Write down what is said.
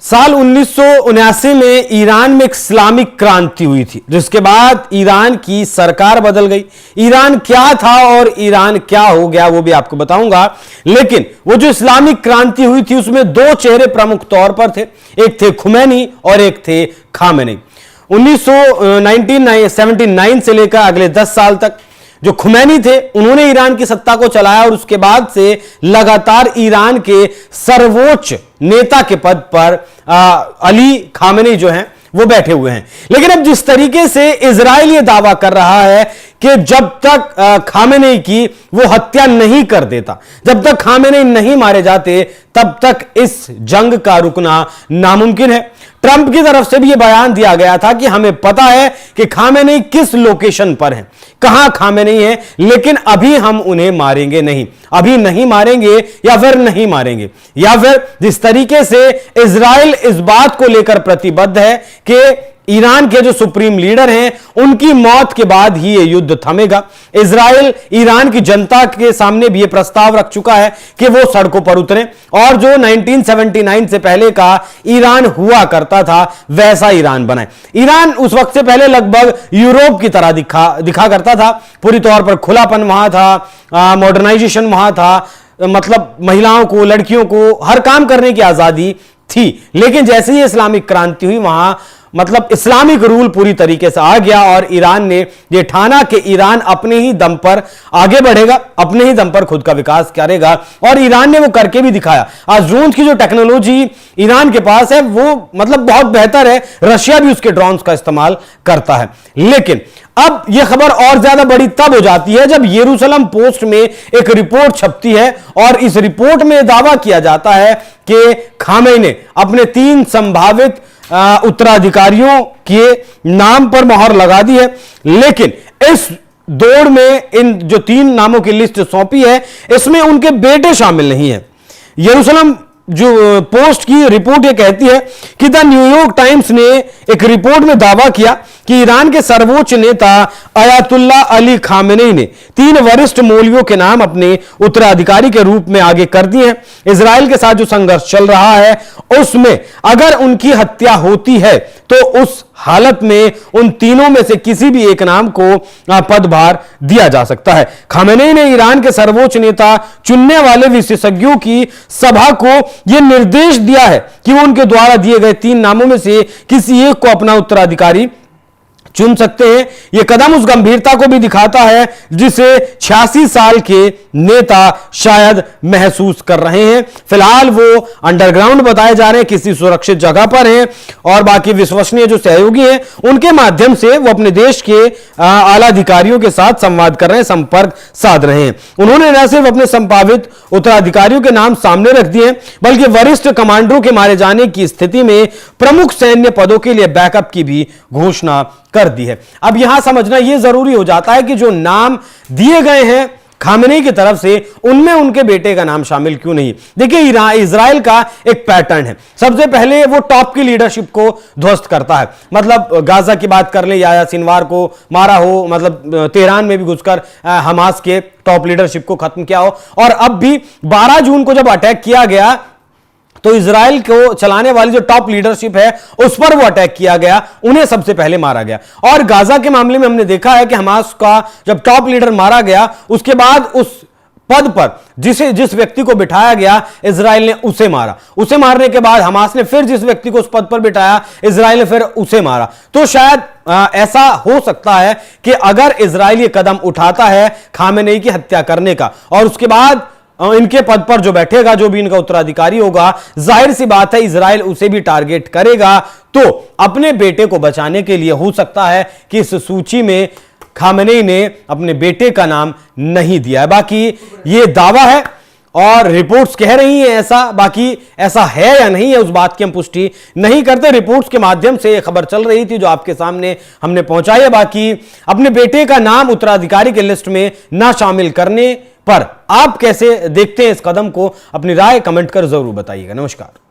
साल 1979 में ईरान में एक इस्लामिक क्रांति हुई थी, जिसके बाद ईरान की सरकार बदल गई। ईरान क्या था और ईरान क्या हो गया वो भी आपको बताऊंगा। लेकिन वो जो इस्लामिक क्रांति हुई थी उसमें दो चेहरे प्रमुख तौर पर थे, एक थे खुमैनी और एक थे खामेनी। 1979 से लेकर अगले 10 साल तक जो खुमैनी थे उन्होंने ईरान की सत्ता को चलाया और उसके बाद से लगातार ईरान के सर्वोच्च नेता के पद पर अली खामेनी जो हैं वो बैठे हुए हैं। लेकिन अब जिस तरीके से इजराइल ये दावा कर रहा है कि जब तक खामेनी की वो हत्या नहीं कर देता, जब तक खामेनी नहीं मारे जाते, तब तक इस जंग का रुकना नामुमकिन है। ट्रंप की तरफ से भी यह बयान दिया गया था कि हमें पता है कि खामेनी किस लोकेशन पर है, कहां खामेनी है, लेकिन अभी हम उन्हें मारेंगे नहीं, अभी नहीं मारेंगे या फिर नहीं मारेंगे। या फिर जिस तरीके से इजराइल इस बात को लेकर प्रतिबद्ध है कि ईरान के जो सुप्रीम लीडर हैं उनकी मौत के बाद ही यह युद्ध थमेगा। इजराइल ईरान की जनता के सामने भी यह प्रस्ताव रख चुका है कि वो सड़कों पर उतरे और जो 1979 से पहले का ईरान हुआ करता था वैसा ईरान बनाए। ईरान उस वक्त से पहले लगभग यूरोप की तरह दिखा करता था, पूरी तौर पर खुलापन वहां था, मॉडर्नाइजेशन वहां था, मतलब महिलाओं को, लड़कियों को हर काम करने की आजादी थी। लेकिन जैसे ही इस्लामिक क्रांति हुई वहां मतलब इस्लामिक रूल पूरी तरीके से आ गया और ईरान ने यह ठाना कि ईरान अपने ही दम पर आगे बढ़ेगा, अपने ही दम पर खुद का विकास करेगा और ईरान ने वो करके भी दिखाया। आज ड्रोन की जो टेक्नोलॉजी ईरान के पास है वो मतलब बहुत बेहतर है, रशिया भी उसके ड्रोन्स का इस्तेमाल करता है। लेकिन अब यह खबर और ज्यादा बड़ी तब हो जाती है जब यरूशलेम पोस्ट में एक रिपोर्ट छपती है और इस रिपोर्ट में दावा किया जाता है कि खामेनी ने अपने 3 संभावित उत्तराधिकारियों के नाम पर मोहर लगा दी है। लेकिन इस दौड़ में इन जो 3 नामों की लिस्ट सौंपी है इसमें उनके बेटे शामिल नहीं है। यरूशलेम जो पोस्ट की रिपोर्ट ये कहती है कि द न्यूयॉर्क टाइम्स ने एक रिपोर्ट में दावा किया कि ईरान के सर्वोच्च नेता अयातुल्ला अली खामेनी ने 3 वरिष्ठ मौलवियों के नाम अपने उत्तराधिकारी के रूप में आगे कर दिए हैं। इजराइल के साथ जो संघर्ष चल रहा है उसमें अगर उनकी हत्या होती है तो उस हालत में उन तीनों में से किसी भी एक नाम को पदभार दिया जा सकता है। खामेनी ने ईरान के सर्वोच्च नेता चुनने वाले विशेषज्ञों की सभा को यह निर्देश दिया है कि वो उनके द्वारा दिए गए 3 नामों में से किसी एक को अपना उत्तराधिकारी चुन सकते हैं। यह कदम उस गंभीरता को भी दिखाता है जिसे 86 साल के नेता शायद महसूस कर रहे हैं। फिलहाल वो अंडरग्राउंड बताए जा रहे हैं, किसी सुरक्षित जगह पर हैं और बाकी विश्वसनीय जो सहयोगी हैं उनके माध्यम से वो अपने देश के आला अधिकारियों के साथ संवाद कर रहे हैं, संपर्क साध रहे हैं। उन्होंने न सिर्फ अपने संभावित उत्तराधिकारियों के नाम सामने रख दिए बल्कि वरिष्ठ कमांडरों के मारे जाने की स्थिति में प्रमुख सैन्य पदों के लिए बैकअप की भी घोषणा कर दी है। अब यहां समझना यह जरूरी हो जाता है कि जो नाम दिए गए हैं खामेनी की तरफ से उनमें उनके बेटे का नाम शामिल क्यों नहीं। देखिए इजराइल का एक पैटर्न है, सबसे पहले वो टॉप की लीडरशिप को ध्वस्त करता है। मतलब गाजा की बात कर ले, याह्या सिनवार को मारा हो, मतलब तेहरान में भी घुसकर हमास के टॉप लीडरशिप को खत्म किया हो, और अब भी 12 जून को जब अटैक किया गया तो इजराइल को चलाने वाली जो टॉप लीडरशिप है उस पर वो अटैक किया गया, उन्हें सबसे पहले मारा गया। और गाजा के मामले में हमने देखा है कि हमास का जब टॉप लीडर मारा गया उसके बाद उस पद पर जिस व्यक्ति को बिठाया गया इजराइल ने उसे मारा, उसे मारने के बाद हमास ने फिर जिस व्यक्ति को उस पद पर बिठाया इजराइल ने फिर उसे मारा। तो शायद ऐसा हो सकता है कि अगर इजराइल ये कदम उठाता है खामेनी की हत्या करने का और उसके बाद इनके पद पर जो बैठेगा, जो भी इनका उत्तराधिकारी होगा, जाहिर सी बात है इजराइल उसे भी टारगेट करेगा। तो अपने बेटे को बचाने के लिए हो सकता है कि इस सूची में खामेनी ने अपने बेटे का नाम नहीं दिया है। बाकी ये दावा है और रिपोर्ट्स कह रही हैं ऐसा, बाकी ऐसा है या नहीं है उस बात की हम पुष्टि नहीं करते। रिपोर्ट्स के माध्यम से खबर चल रही थी जो आपके सामने हमने पहुंचाई है। बाकी अपने बेटे का नाम उत्तराधिकारी के लिस्ट में ना शामिल करने पर आप कैसे देखते हैं इस कदम को, अपनी राय कमेंट कर जरूर बताइएगा। नमस्कार।